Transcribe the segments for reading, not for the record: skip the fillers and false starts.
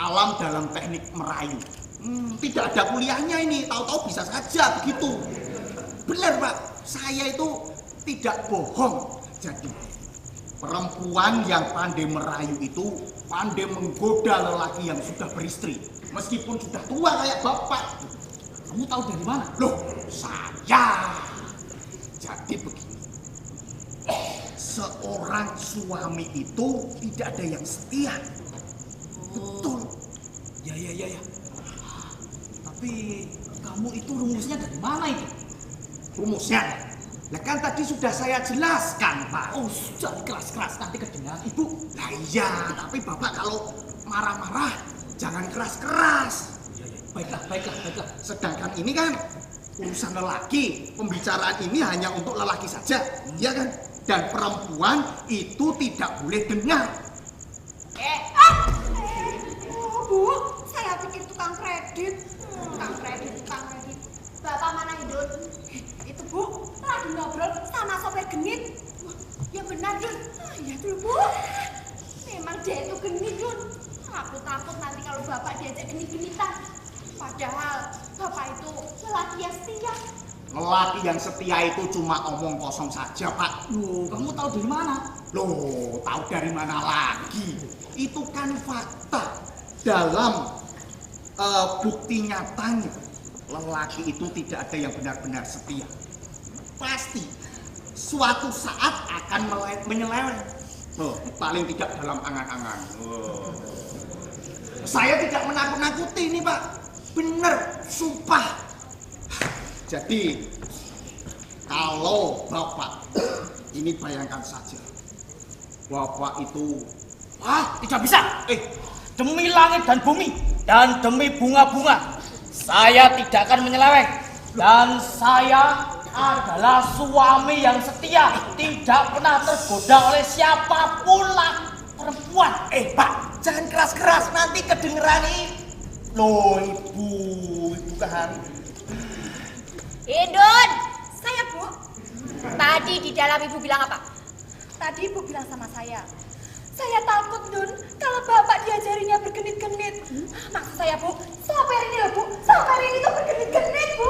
alam dalam teknik merayu. Tidak ada kuliahnya ini, tahu-tahu bisa saja begitu. Benar Pak, saya itu tidak bohong. Jadi perempuan yang pandai merayu itu pandai menggoda lelaki yang sudah beristri, meskipun sudah tua kayak bapak. Kamu tahu dari mana? Loh, saya. Jadi begini, seorang suami itu tidak ada yang setia. Betul. Ya. Tapi kamu itu rumusnya dari mana itu? Rumusnya? Lah kan tadi sudah saya jelaskan, Pak. Oh, sudah keras-keras nanti kedengaran ibu. Lah iya, tapi bapak kalau marah-marah jangan keras-keras. Baiklah. Sedangkan ini kan urusan lelaki, pembicaraan ini hanya untuk lelaki saja, ya kan? Dan perempuan itu tidak boleh dengar. Bu, saya pikir tukang kredit. Tukang kredit. Bapak mana Dun? Itu Bu, lagi ngobrol sama sopir genit. Wah, ya benar Dun. Ya dulu Bu. Memang dia itu genit Dun. Aku takut nanti kalau bapak diajak genit-genitan. Padahal bapak itu lelaki yang setia. Lelaki yang setia itu cuma omong kosong saja, Pak. Loh, kamu tahu dari mana? Loh, tahu dari mana lagi? Itu kan fakta. Dalam bukti nyatanya, lelaki itu tidak ada yang benar-benar setia. Pasti suatu saat akan menyeleweng. Paling tidak dalam angan-angan. Saya tidak menakut-nakuti ini, Pak. Bener, sumpah. Jadi, kalau Bapak, ini bayangkan saja, Bapak itu, Tidak bisa. Demi langit dan bumi dan demi bunga-bunga, saya tidak akan menyeleweng. Dan saya adalah suami yang setia, tidak pernah tergoda oleh siapapun lah perempuan. Pak, jangan keras-keras, nanti kedengeran ini. Loh, ibu kan. Dun, saya Bu. Tadi di dalam ibu bilang apa? Tadi ibu bilang sama saya takut Dun kalau bapak diajarinya bergenit-genit. Maksud saya Bu, sopir ini loh Bu, sopir ini tuh bergenit-genit Bu.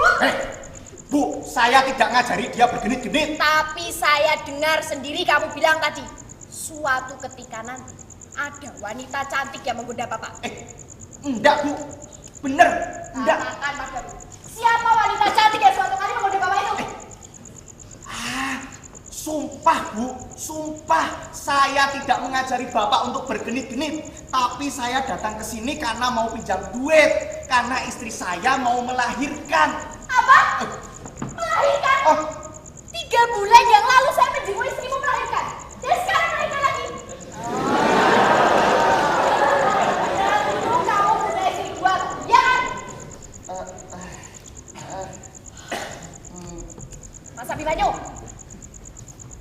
Bu, saya tidak ngajari dia bergenit-genit. Tapi saya dengar sendiri kamu bilang tadi, suatu ketika nanti ada wanita cantik yang menggoda bapak. Enggak Bu, bener, enggak. Katakan padaku, siapa wanita cantik yang suatu kali menggoda bapak itu? Sumpah Bu, sumpah saya tidak mengajari Bapak untuk bergenit-genit. Tapi saya datang ke sini karena mau pinjam duit. Karena istri saya mau melahirkan. Apa? Melahirkan? 3 bulan yang lalu saya menjenguk istrimu melahirkan. Dan sekarang melahirkan lagi. Dulu kamu punya istri 2, ya kan? Mas Abimanyu,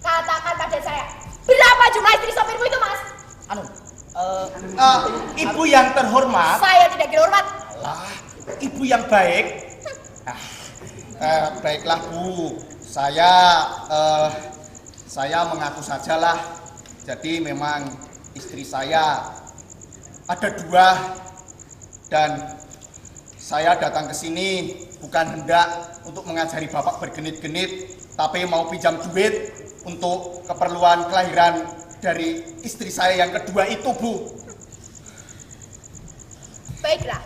katakan pada saya, berapa jumlah istri sopirmu itu, Mas? Ibu yang terhormat. Saya tidak dihormat. Ibu yang baik. Baiklah Bu, saya mengaku sajalah. Jadi memang istri saya ada 2 dan saya datang ke sini bukan hendak untuk mengajari Bapak bergenit-genit, tapi mau pinjam duit untuk keperluan kelahiran dari istri saya yang kedua itu, Bu. Baiklah,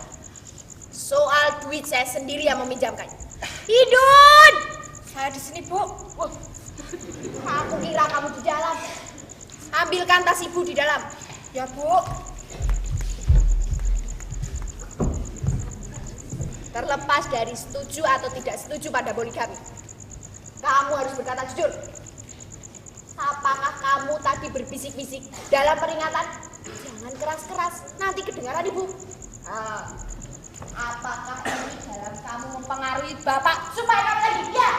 soal duit saya sendiri yang meminjamkannya. Dun, saya di sini Bu. Aku kira kamu di dalam. Ambilkan tas ibu di dalam. Ya Bu. Terlepas dari setuju atau tidak setuju pada poligami, kamu harus berkata jujur. Apakah kamu tadi berbisik-bisik dalam peringatan? Jangan keras-keras, nanti kedengaran ibu. Apakah ini dalam kamu mempengaruhi bapak supaya kamu lagi? Ya.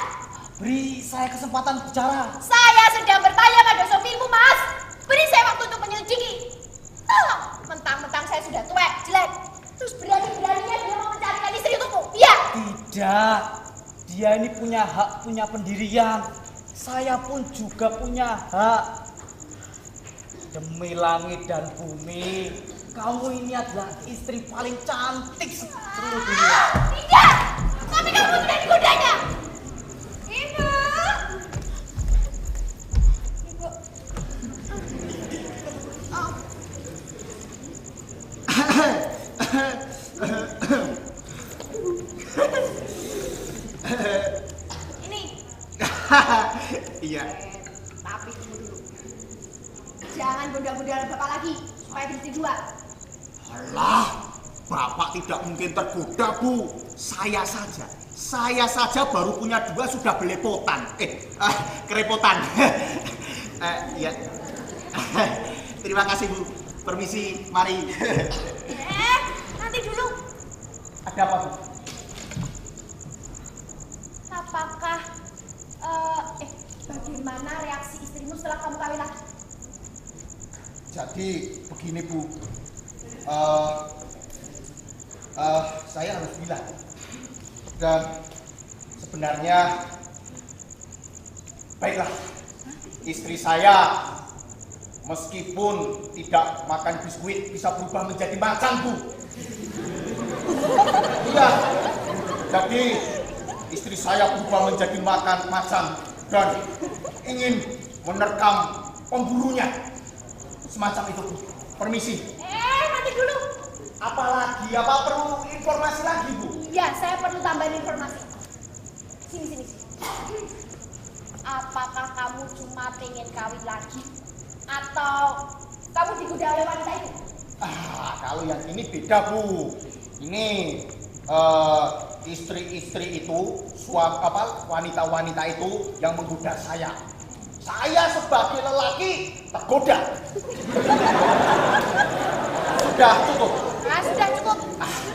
Beri saya kesempatan bicara. Saya sedang bertanya pada sopirmu, Mas. Beri saya waktu untuk menyelidiki. Mentang-mentang saya sudah tua, jelek, terus berani-beraninya dia mau mencarikan istri untukmu. Iya. Tidak, dia ini punya hak, punya pendirian. Saya pun juga punya hak. Demi langit dan bumi, kamu ini adalah istri paling cantik seluruh dunia. Tidak, tapi kamu sudah digodanya. Ibu. Ibu. Oh. Ini. Iya. Tapi tunggu dulu. Jangan goda-goda Bapak lagi, supaya berhenti dua. Alah, Bapak tidak mungkin tergoda, Bu. Saya saja baru punya 2 sudah belepotan. Kerepotan. Iya. Terima kasih, Bu. Permisi, mari. Nanti dulu. Ada apa, Bu? Apakah, bagaimana reaksi istrimu setelah kamu kawin lagi? Jadi begini, Bu. Saya harus bilang. Dan sebenarnya baiklah, istri saya meskipun tidak makan biskuit bisa berubah menjadi macan, Bu. Iya. Jadi istri saya berubah menjadi macan dan ingin menerkam pemburunya. Semacam itu, Bu. Permisi. Nanti dulu. Apalagi? Apa perlu informasi lagi, Bu? Iya, saya perlu tambahin informasi. Sini. Apakah kamu cuma pengen kawin lagi? Atau kamu digoda oleh wanita itu? Kalau yang ini beda, Bu. Ini istri-istri itu, wanita-wanita itu yang menggoda saya. Saya sebagai lelaki tergoda. Sudah cukup. Sudah cukup.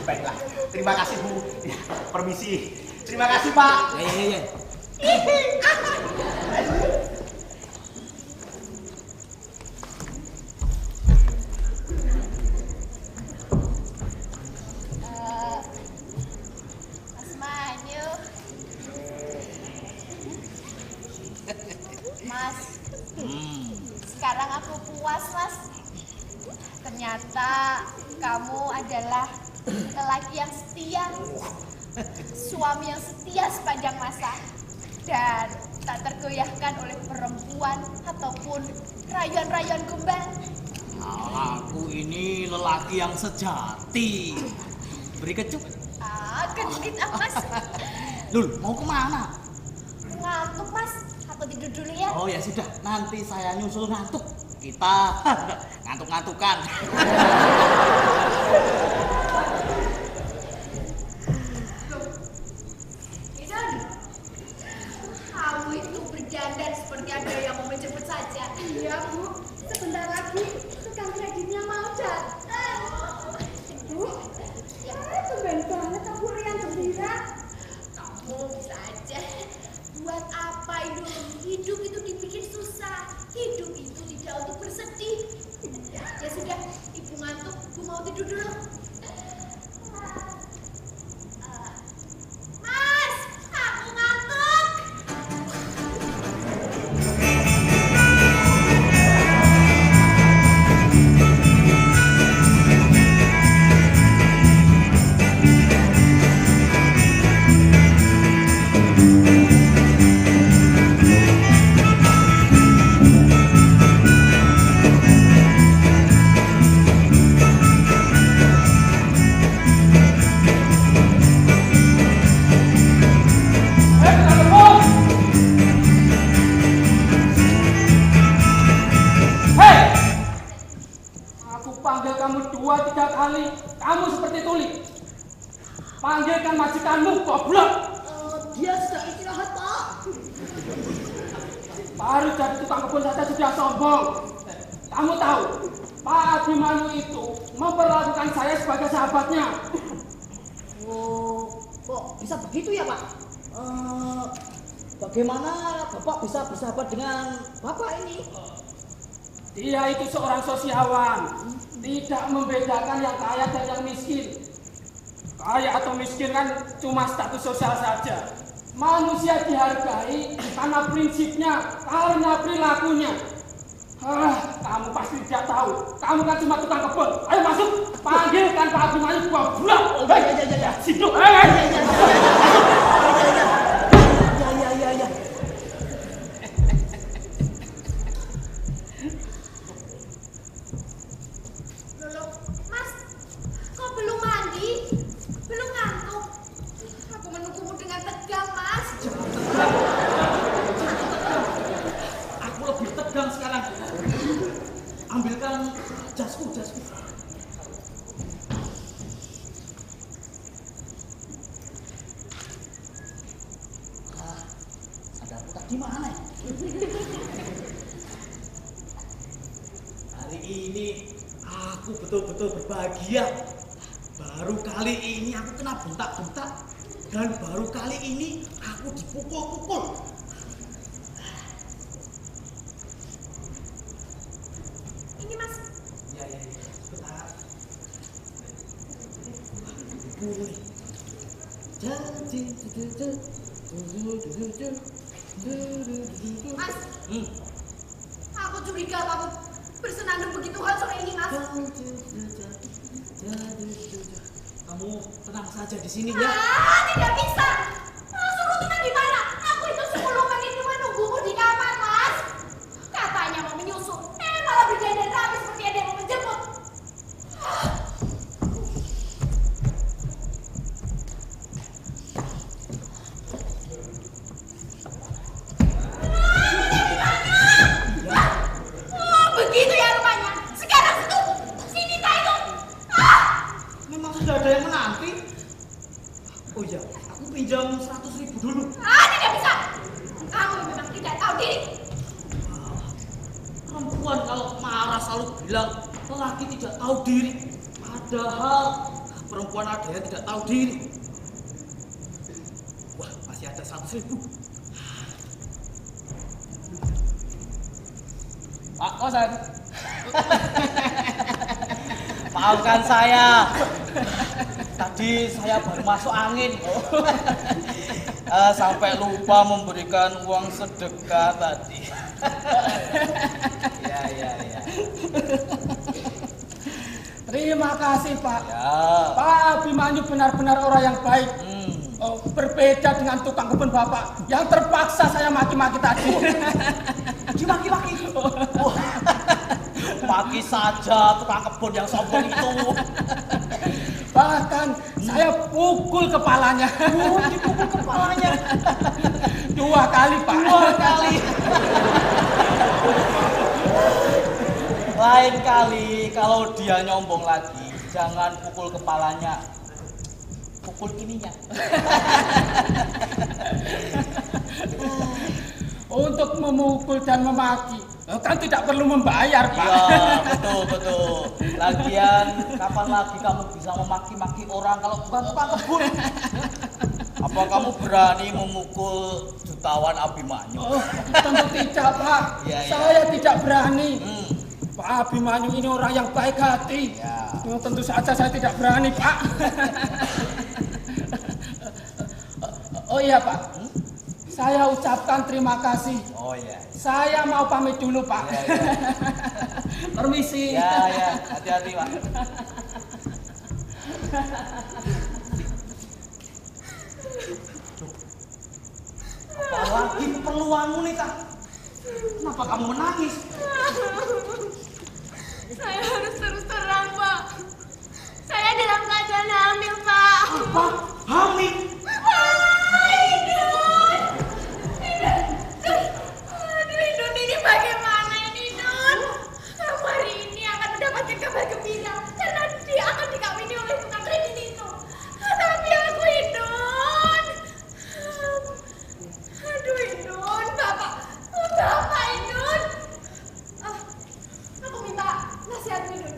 Baiklah. Terima kasih, Bu. Ya, permisi. Terima kasih, Pak. Iya. Mas Manyu. Mas. Sekarang aku puas, Mas. Ternyata kamu adalah lelaki yang setia, suami yang setia sepanjang masa, dan tak tergoyahkan oleh perempuan ataupun rayuan-rayuan gombal. Aku ini lelaki yang sejati. Beri kecup. Genit Mas. Lul, mau kemana? Ngantuk, Mas. Aku tidur dulu ya. Oh ya sudah, nanti saya nyusul ngantuk. Kita ngantuk-ngantukan. Idon, kamu itu berdandan seperti ada yang mau menjemput saja. Iya, Bu. Sebentar lagi tukang kreditnya mau datang. Bu, ya tumben banget aku riang gembira. Kamu bisa aja. Buat apa hidup itu dibikin susah. Hidup itu tidak untuk bersedih. Ya sudah, Ibu ngantuk. Ibu mau tidur dulu. Mas, aku ngantuk. Panggil kamu 2-3 kali, kamu seperti tuli. Panggilkan majikanmu, goblok. Dia sedang istirahat, Pak. Baru jadi tukang kebun saja sudah sombong. Kamu tahu, Pak Abimanyu itu memperlakukan saya sebagai sahabatnya. Oh, kok bisa begitu ya, Pak? Bagaimana Bapak bisa bersahabat dengan Bapak ini? Dia itu seorang sosiawan, tidak membedakan yang kaya dan yang miskin. Kaya atau miskin kan cuma status sosial saja. Manusia dihargai karena prinsipnya, karena perilakunya. Kamu pasti tidak tahu. Kamu kan cuma tukang kebun. Ayo masuk. Panggilkan Pak Abimanyu buah bulan. Ya. Situ. Ya. Loh, Mas, kok belum mandi? Belum ngantuk? Aku menunggumu dengan tegang, Mas. Aku lebih tegang sekarang. Ambilkan jasku. Sadarku tadi mana ya? Hari ini aku betul-betul berbahagia. Baru kali ini aku kena bentak-bentak. Dan baru kali ini aku dipukul-pukul. Ini, Mas. Ya, sebentar. Pukul nih. Mas, aku curiga kamu bersenandung begitu hal sore ini, Mas. Kamu tenang saja di sini ya. Tidak bisa. Suruh tenang di mana? Aku itu 10 menit cuma nunggumu di kamar, Mas. Katanya mau menyusul, malah berdandan rapi seperti ada yang mau menjemput. Begitu ya rupanya. Sekarang situ, sini tak itu. Memang sudah ada yang menanti. Oh iya, aku pinjam 100.000 dulu. Tidak bisa. Kamu memang tidak tahu diri. Perempuan kalau marah selalu bilang lelaki tidak tahu diri. Padahal perempuan ada yang tidak tahu diri. Wah, masih ada 100.000. Pak Kosan. Maafkan saya. Tadi saya baru masuk angin. Sampai lupa memberikan uang sedekah tadi. Ya. Terima kasih, Pak. Ya. Pak Abimanyu benar-benar orang yang baik. Berbeda dengan tukang kebun Bapak yang terpaksa saya maki-maki tadi. Dimaki-maki. Maki saja tukang kebun yang sombong itu. Bahkan saya pukul kepalanya. Dipukul kepalanya. 2 kali, Pak. 2 kali. Lain kali kalau dia nyombong lagi, jangan pukul kepalanya. Pukul ininya. Untuk memukul dan memaki kan tidak perlu membayar, Pak. Iya, betul. Lagian kapan lagi kamu bisa memaki-maki orang kalau bukan tukang kebun? Apa kamu berani memukul jutawan Abimanyu? Oh, tentu tidak, Pak. Iya. Saya tidak berani. Pak Abimanyu ini orang yang baik hati. Ya. Tentu saja saya tidak berani, Pak. Oh iya, Pak. Saya ucapkan terima kasih. Oh iya. Saya mau pamit dulu, Pak. Ya. Permisi. Ya. Hati-hati, Pak. Apalagi keperluanmu nih, Kak? Kenapa kamu menangis? Saya harus terus terang, Pak. Saya dalam keadaan hamil, Pak. Apa? Hamil? Idun ini bagaimana ini, Idun? Kamu hari ini akan mendapatkan kabar gembira karena dia akan dikawini oleh tukang kredit itu. Tapi aku, Idun. Aduh, Idun, Bapak, Idun. Aku minta nasihat, Idun.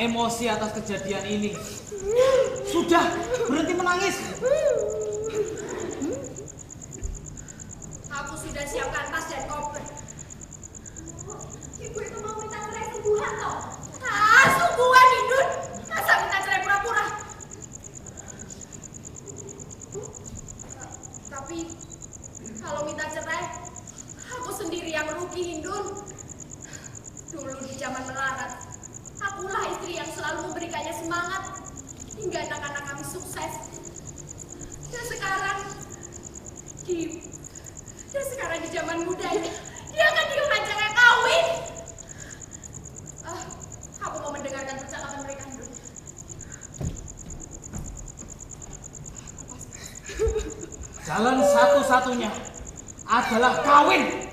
emosi atas kejadian ini. Sudah, berhenti menangis. Aku sudah siapkan tas dan koper. Ibu itu mau minta cerai sungguhan toh? Sungguhan Indun. Masa minta cerai pura-pura? Tapi kalau minta cerai, aku sendiri yang rugi Indun. Dulu di zaman melarat, akulah istri yang selalu memberikannya semangat hingga anak-anak kami sukses. Dan sekarang di zaman mudanya, dia akan diajak kawin. Aku mau mendengarkan percakapan mereka dulu. Jalan satu-satunya adalah kawin.